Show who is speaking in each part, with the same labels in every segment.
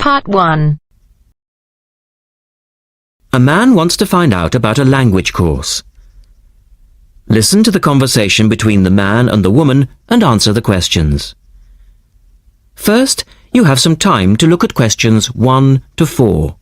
Speaker 1: Part 1.
Speaker 2: A man wants to find out about a language course. Listen to the conversation between the man and the woman and answer the questions. First, you have some time to look at questions 1 to 4.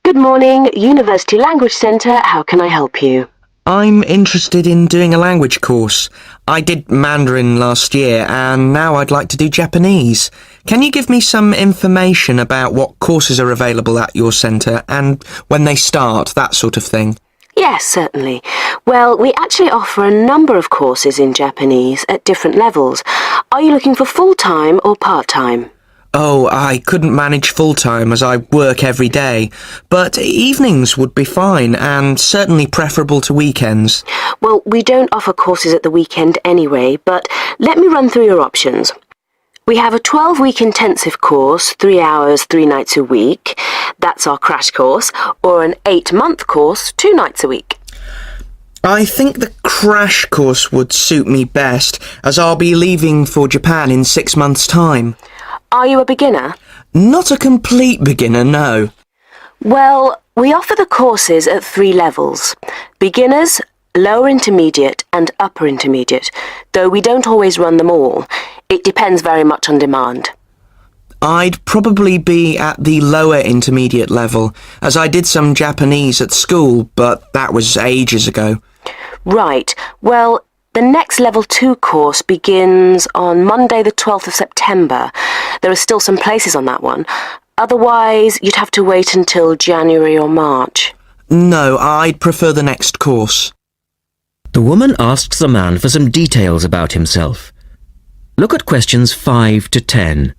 Speaker 3: Good morning, University Language Centre. How can I help you?
Speaker 4: I'm interested in doing a language course. I did Mandarin last year and now I'd like to do Japanese. Can you give me some information about what courses are available at your centre and when they start, that sort of thing?
Speaker 3: Yes, certainly. Well, we actually offer a number of courses in Japanese at different levels. Are you looking for full-time or part-time?
Speaker 4: Oh, I couldn't manage full-time as I work every day, but evenings would be fine and certainly preferable to weekends.
Speaker 3: Well, we don't offer courses at the weekend anyway, but let me run through your options. We have a 12-week intensive course, 3 hours, 3 nights a week. That's our crash course, or an 8-month course, 2 nights a week.
Speaker 4: I think the crash course would suit me best, as I'll be leaving for Japan in 6 months' time.
Speaker 3: Are you a beginner?
Speaker 4: Not a complete beginner, no.
Speaker 3: Well, we offer the courses at 3 levels. Beginners, lower intermediate and upper intermediate, though we don't always run them all. It depends very much on demand.
Speaker 4: I'd probably be at the lower intermediate level, as I did some Japanese at school, but that was ages ago.
Speaker 3: Right. Well, the next Level 2 course begins on Monday the 12th of September. There are still some places on that one. Otherwise, you'd have to wait until January or March.
Speaker 4: No, I'd prefer the next course.
Speaker 2: The woman asks the man for some details about himself. Look at questions 5 to 10.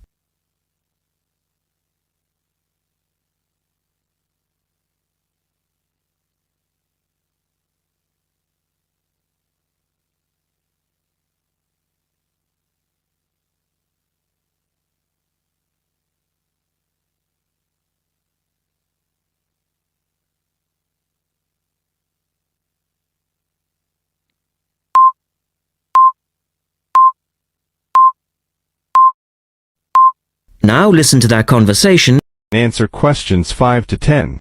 Speaker 2: Now listen to that conversation.
Speaker 5: Answer questions 5 to 10.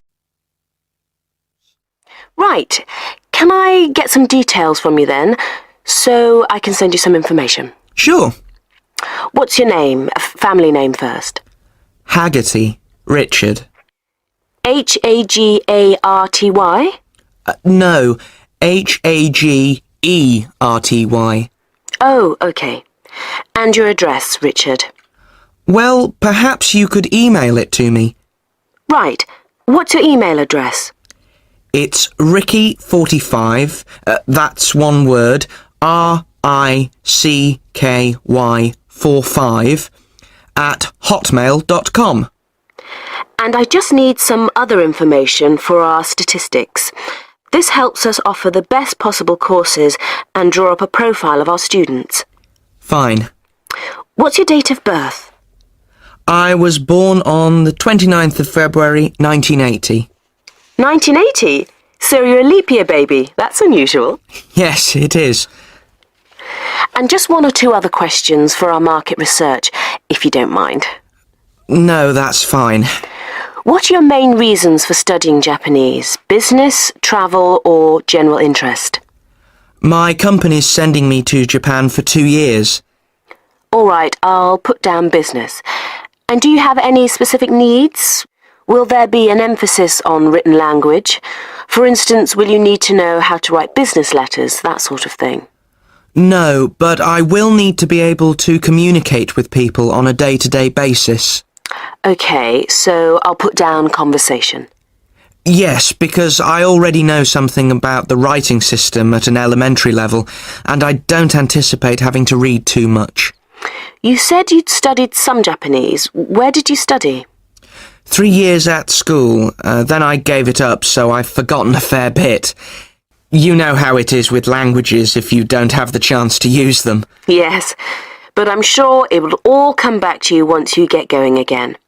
Speaker 3: Right. Can I get some details from you then, so I can send you some information?
Speaker 4: Sure.
Speaker 3: What's your name? Family name first.
Speaker 4: Haggerty, Richard.
Speaker 3: Hagarty?
Speaker 4: No, Hagerty.
Speaker 3: Oh, okay. And your address, Richard?
Speaker 4: Well, perhaps you could email it to me.
Speaker 3: Right. What's your email address?
Speaker 4: It's Ricky45, that's one word, RICKY45, at hotmail.com.
Speaker 3: And I just need some other information for our statistics. This helps us offer the best possible courses and draw up a profile of our students.
Speaker 4: Fine.
Speaker 3: What's your date of birth?
Speaker 4: I was born on the 29th of February, 1980.
Speaker 3: 1980? So you're a leap year baby. That's unusual.
Speaker 4: Yes, it is.
Speaker 3: And just 1 or 2 other questions for our market research, if you don't mind.
Speaker 4: No, that's fine.
Speaker 3: What are your main reasons for studying Japanese? Business, travel, or general interest?
Speaker 4: My company's sending me to Japan for 2 years.
Speaker 3: All right, I'll put down business. And do you have any specific needs? Will there be an emphasis on written language? For instance, will you need to know how to write business letters, that sort of thing?
Speaker 4: No, but I will need to be able to communicate with people on a day-to-day basis.
Speaker 3: Okay, so I'll put down conversation.
Speaker 4: Yes, because I already know something about the writing system at an elementary level, and I don't anticipate having to read too much.
Speaker 3: You said you'd studied some Japanese. Where did you study?
Speaker 4: 3 years at school. Then I gave it up, so I've forgotten a fair bit. You know how it is with languages if you don't have the chance to use them.
Speaker 3: Yes, but I'm sure it will all come back to you once you get going again.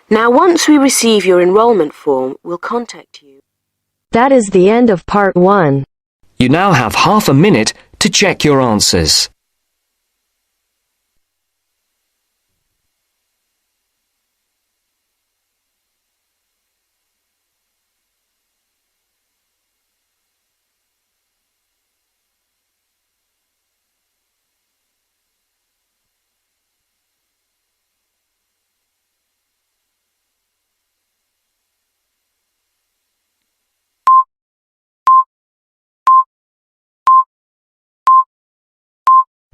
Speaker 3: Now, once we receive your enrolment form, we'll contact you.
Speaker 1: That is the end of part 1.
Speaker 6: You now have half a minute to check your answers.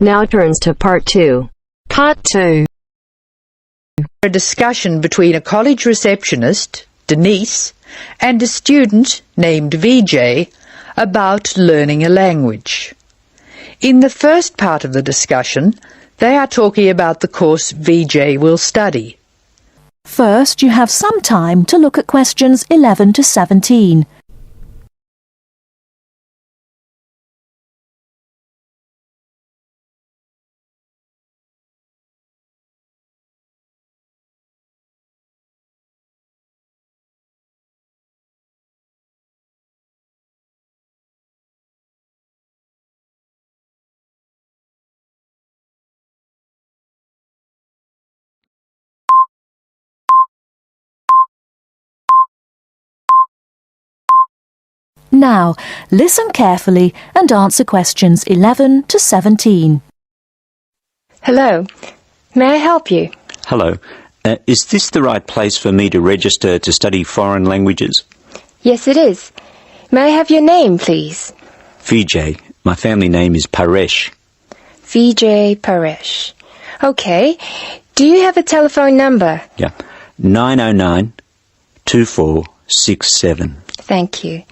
Speaker 1: Now turns to part 2.
Speaker 7: Part 2. A discussion between a college receptionist, Denise, and a student named VJ about learning a language. In the first part of the discussion, they are talking about the course VJ will study.
Speaker 8: First, you have some time to look at questions 11 to 17. Now, listen carefully and answer questions 11 to 17.
Speaker 9: Hello. May I help you?
Speaker 10: Hello. Is this the right place for me to register to study foreign languages?
Speaker 9: Yes, it is. May I have your name, please?
Speaker 10: Vijay. My family name is Paresh.
Speaker 9: Vijay Paresh. Okay. Do you have a telephone number?
Speaker 10: Yeah. 909-2467.
Speaker 9: Thank you.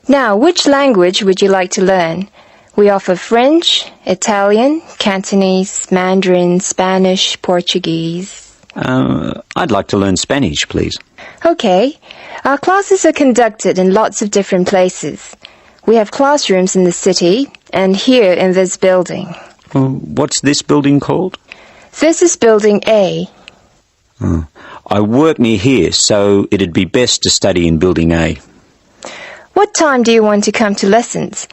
Speaker 9: Now, which language would you like to learn? We offer French, Italian, Cantonese, Mandarin, Spanish, Portuguese.
Speaker 10: I'd like to learn Spanish, please.
Speaker 9: Okay. Our classes are conducted in lots of different places. We have classrooms in the city and here in this building.
Speaker 10: What's this building called?
Speaker 9: This is Building A.
Speaker 10: I work near here, so it'd be best to study in Building A.
Speaker 9: What time do you want to come to lessons?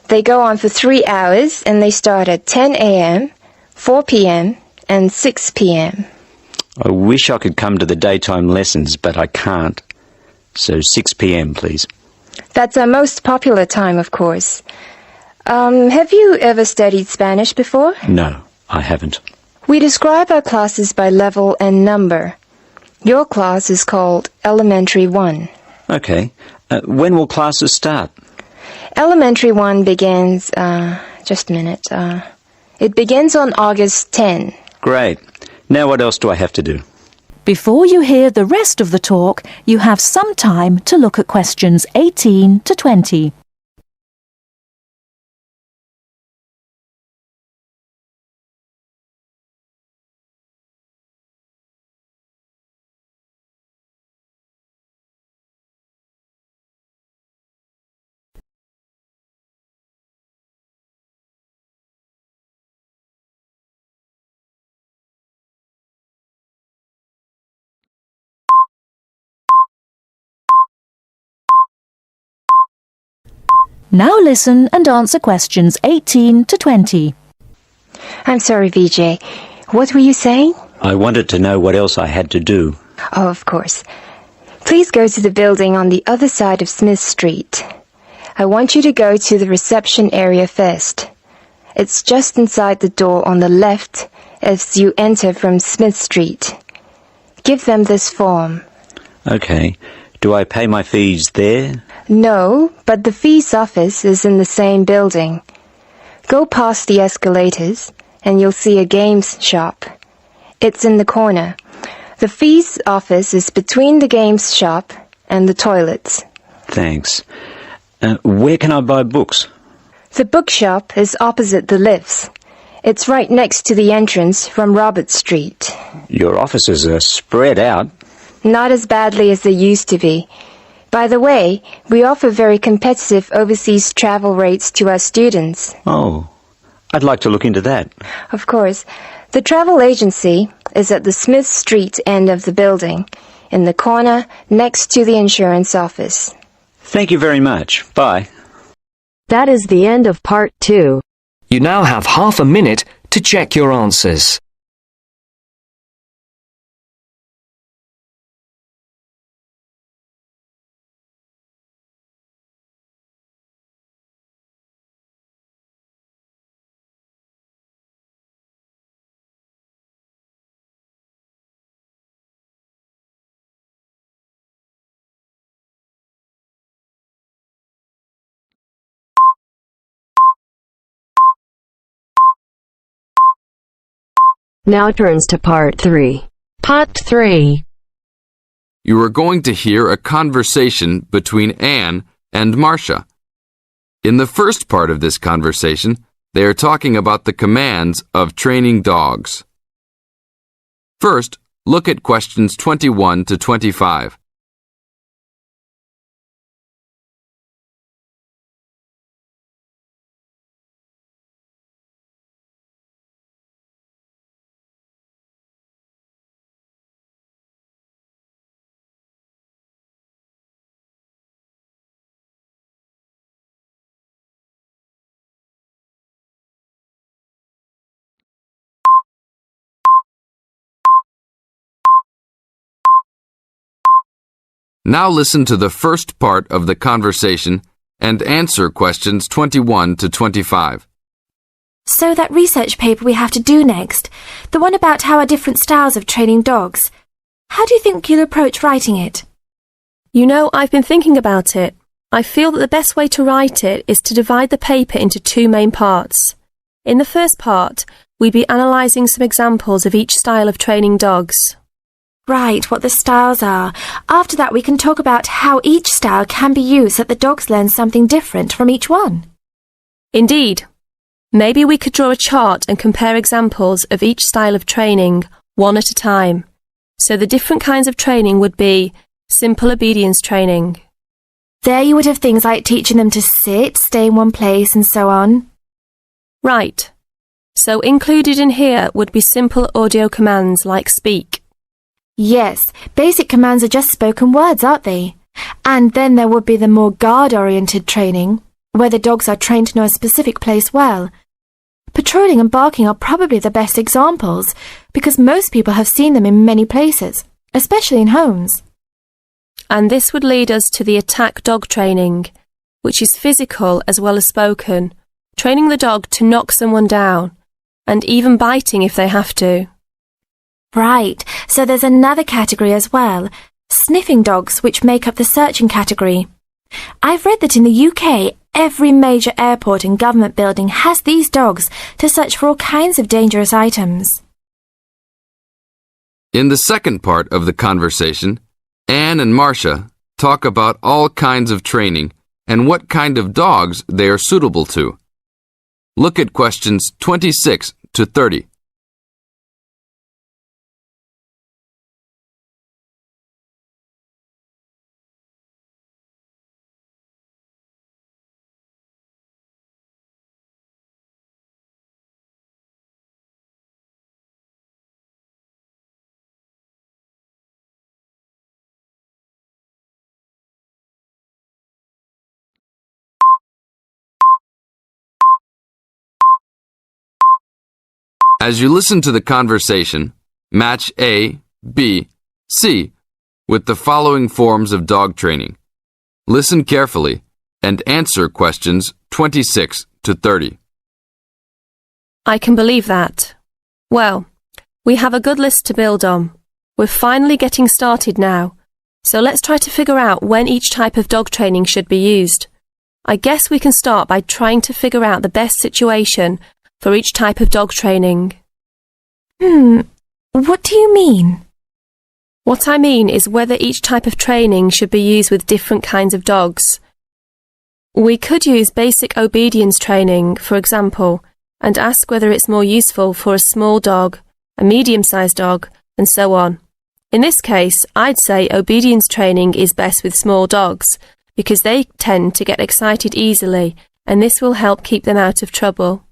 Speaker 9: They go on for 3 hours and they start at 10 a.m., 4 p.m. and 6 p.m.
Speaker 10: I wish I could come to the daytime lessons, but I can't. So 6 p.m, please.
Speaker 9: That's our most popular time, of course. Have you ever studied Spanish before?
Speaker 10: No, I haven't.
Speaker 9: We describe our classes by level and number. Your class is called Elementary 1.
Speaker 10: Okay. When will classes start?
Speaker 9: Elementary 1 begins, just a minute. It begins on August 10.
Speaker 10: Great. Now what else do I have to do?
Speaker 8: Before you hear the rest of the talk, you have some time to look at questions 18 to 20. Now listen and answer questions 18 to 20.
Speaker 9: I'm sorry, Vijay. What were you saying?
Speaker 10: I wanted to know what else I had to do.
Speaker 9: Oh, of course. Please go to the building on the other side of Smith Street. I want you to go to the reception area first. It's just inside the door on the left as you enter from Smith Street. Give them this form.
Speaker 10: Okay. Do I pay my fees there?
Speaker 9: No, but the fees office is in the same building. Go past the escalators and you'll see a games shop. It's in the corner. The fees office is between the games shop and the toilets.
Speaker 10: Thanks. Where can I buy books?
Speaker 9: The bookshop is opposite the lifts. It's right next to the entrance from Robert Street.
Speaker 10: Your offices are spread out.
Speaker 9: Not as badly as they used to be. By the way, we offer very competitive overseas travel rates to our students.
Speaker 10: Oh, I'd like to look into that.
Speaker 9: Of course. The travel agency is at the Smith Street end of the building, in the corner next to the insurance office.
Speaker 10: Thank you very much. Bye.
Speaker 1: That is the end of part 2.
Speaker 6: You now have half a minute to check your answers.
Speaker 1: Now turns to part 3. Part 3.
Speaker 11: You are going to hear a conversation between Anne and Marcia. In the first part of this conversation, they are talking about the commands of training dogs. First, look at questions 21 to 25. Now listen to the first part of the conversation and answer questions 21 to 25.
Speaker 12: So that research paper we have to do next, the one about how are different styles of training dogs, how do you think you'll approach writing it?
Speaker 13: You know, I've been thinking about it. I feel that the best way to write it is to divide the paper into 2 main parts. In the first part, we'd be analysing some examples of each style of training dogs.
Speaker 12: Right, what the styles are. After that we can talk about how each style can be used so that the dogs learn something different from each one.
Speaker 13: Indeed. Maybe we could draw a chart and compare examples of each style of training, one at a time. So the different kinds of training would be simple obedience training.
Speaker 12: There you would have things like teaching them to sit, stay in one place and so on.
Speaker 13: Right. So included in here would be simple audio commands like speak.
Speaker 12: Yes, basic commands are just spoken words, aren't they? And then there would be the more guard-oriented training, where the dogs are trained to know a specific place well. Patrolling and barking are probably the best examples, because most people have seen them in many places, especially in homes.
Speaker 13: And this would lead us to the attack dog training, which is physical as well as spoken, training the dog to knock someone down, and even biting if they have to.
Speaker 12: Right, so there's another category as well, sniffing dogs, which make up the searching category. I've read that in the UK, every major airport and government building has these dogs to search for all kinds of dangerous items.
Speaker 11: In the second part of the conversation, Anne and Marcia talk about all kinds of training and what kind of dogs they are suitable to. Look at questions 26 to 30. As you listen to the conversation, match A, B, C with the following forms of dog training. Listen carefully and answer questions 26 to 30.
Speaker 13: I can believe that. Well, we have a good list to build on. We're finally getting started now, so let's try to figure out when each type of dog training should be used. I guess we can start by trying to figure out the best situation for each type of dog training.
Speaker 12: What do you mean?
Speaker 13: What I mean is whether each type of training should be used with different kinds of dogs. We could use basic obedience training, for example, and ask whether it's more useful for a small dog, a medium-sized dog, and so on. In this case, I'd say obedience training is best with small dogs because they tend to get excited easily, and this will help keep them out of trouble.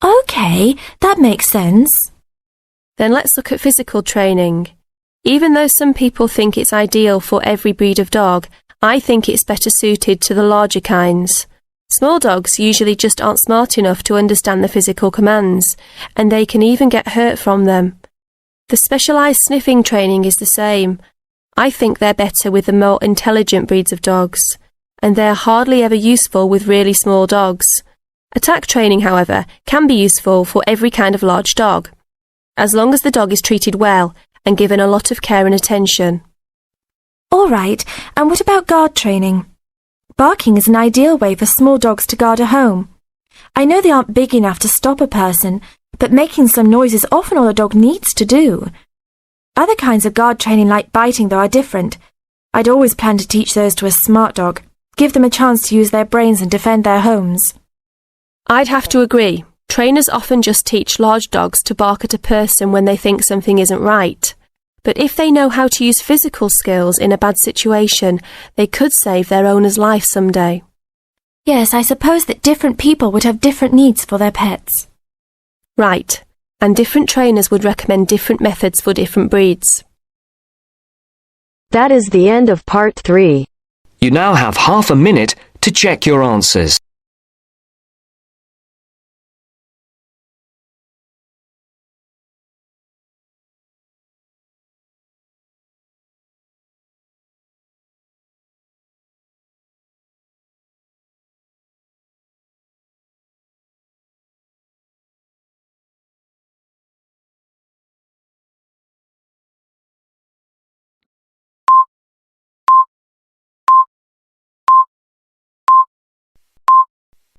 Speaker 12: OK, that makes sense.
Speaker 13: Then let's look at physical training. Even though some people think it's ideal for every breed of dog, I think it's better suited to the larger kinds. Small dogs usually just aren't smart enough to understand the physical commands, and they can even get hurt from them. The specialised sniffing training is the same. I think they're better with the more intelligent breeds of dogs, and they're hardly ever useful with really small dogs. Attack training, however, can be useful for every kind of large dog, as long as the dog is treated well and given a lot of care and attention.
Speaker 12: All right, and what about guard training? Barking is an ideal way for small dogs to guard a home. I know they aren't big enough to stop a person, but making some noise is often all a dog needs to do. Other kinds of guard training like biting, though, are different. I'd always plan to teach those to a smart dog, give them a chance to use their brains and defend their homes.
Speaker 13: I'd have to agree. Trainers often just teach large dogs to bark at a person when they think something isn't right. But if they know how to use physical skills in a bad situation, they could save their owner's life someday.
Speaker 12: Yes, I suppose that different people would have different needs for their pets.
Speaker 13: Right, and different trainers would recommend different methods for different breeds.
Speaker 1: That is the end of part 3.
Speaker 6: You now have half a minute to check your answers.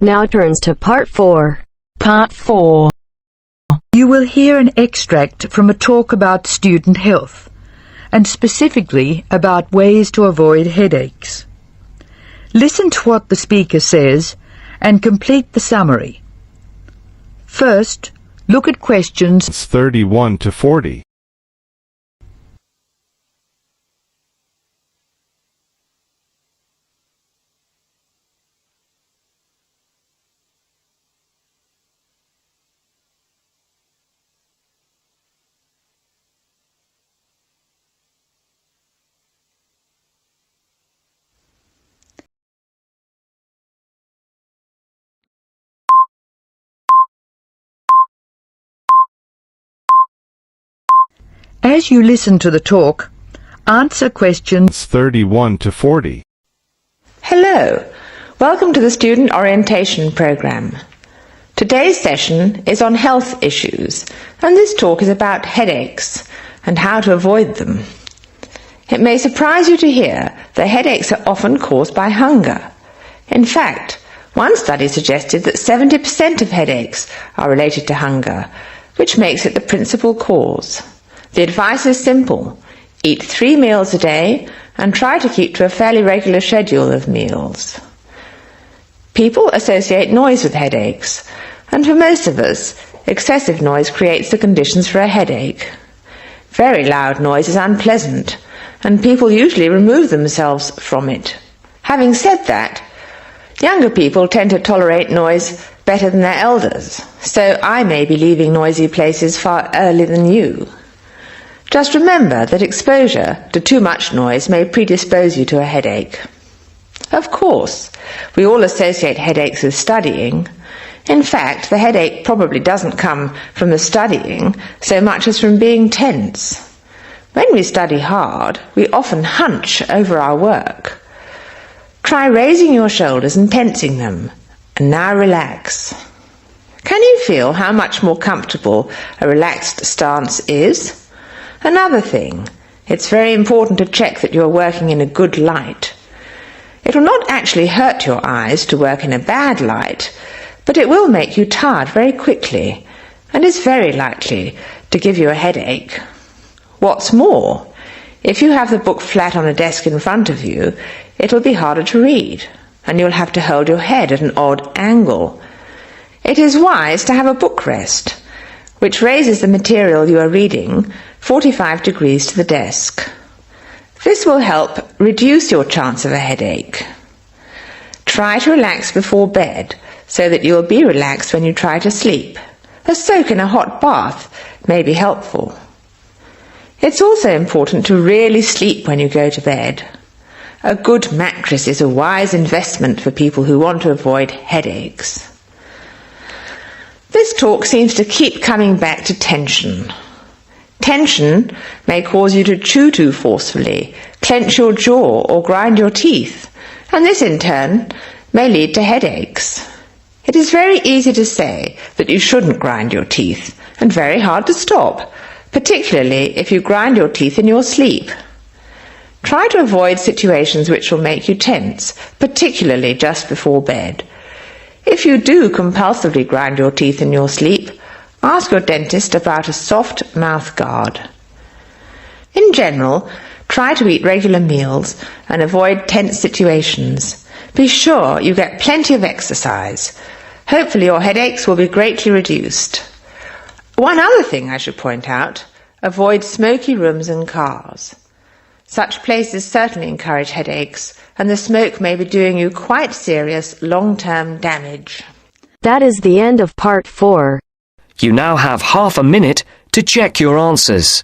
Speaker 1: Now turns to part 4.
Speaker 7: Part 4. You will hear an extract from a talk about student health, and specifically about ways to avoid headaches. Listen to what the speaker says and complete the summary. First, look at questions
Speaker 5: 31 to 40.
Speaker 7: As you listen to the talk, answer questions
Speaker 5: 31 to 40.
Speaker 14: Hello, welcome to the Student Orientation Programme. Today's session is on health issues, and this talk is about headaches and how to avoid them. It may surprise you to hear that headaches are often caused by hunger. In fact, one study suggested that 70% of headaches are related to hunger, which makes it the principal cause. The advice is simple. Eat 3 meals a day and try to keep to a fairly regular schedule of meals. People associate noise with headaches, and for most of us, excessive noise creates the conditions for a headache. Very loud noise is unpleasant, and people usually remove themselves from it. Having said that, younger people tend to tolerate noise better than their elders, so I may be leaving noisy places far earlier than you. Just remember that exposure to too much noise may predispose you to a headache. Of course, we all associate headaches with studying. In fact, the headache probably doesn't come from the studying so much as from being tense. When we study hard, we often hunch over our work. Try raising your shoulders and tensing them, and now relax. Can you feel how much more comfortable a relaxed stance is? Another thing, it's very important to check that you're working in a good light. It will not actually hurt your eyes to work in a bad light, but it will make you tired very quickly and is very likely to give you a headache. What's more, if you have the book flat on a desk in front of you, it will be harder to read, and you'll have to hold your head at an odd angle. It is wise to have a book rest, which raises the material you are reading 45 degrees to the desk. This will help reduce your chance of a headache. Try to relax before bed so that you will be relaxed when you try to sleep. A soak in a hot bath may be helpful. It's also important to really sleep when you go to bed. A good mattress is a wise investment for people who want to avoid headaches. This talk seems to keep coming back to tension. Tension may cause you to chew too forcefully, clench your jaw or grind your teeth, and this in turn may lead to headaches. It is very easy to say that you shouldn't grind your teeth, and very hard to stop, particularly if you grind your teeth in your sleep. Try to avoid situations which will make you tense, particularly just before bed. If you do compulsively grind your teeth in your sleep, ask your dentist about a soft mouth guard. In general, try to eat regular meals and avoid tense situations. Be sure you get plenty of exercise. Hopefully your headaches will be greatly reduced. One other thing I should point out, avoid smoky rooms and cars. Such places certainly encourage headaches, and the smoke may be doing you quite serious long-term damage.
Speaker 1: That is the end of part 4.
Speaker 6: You now have half a minute to check your answers.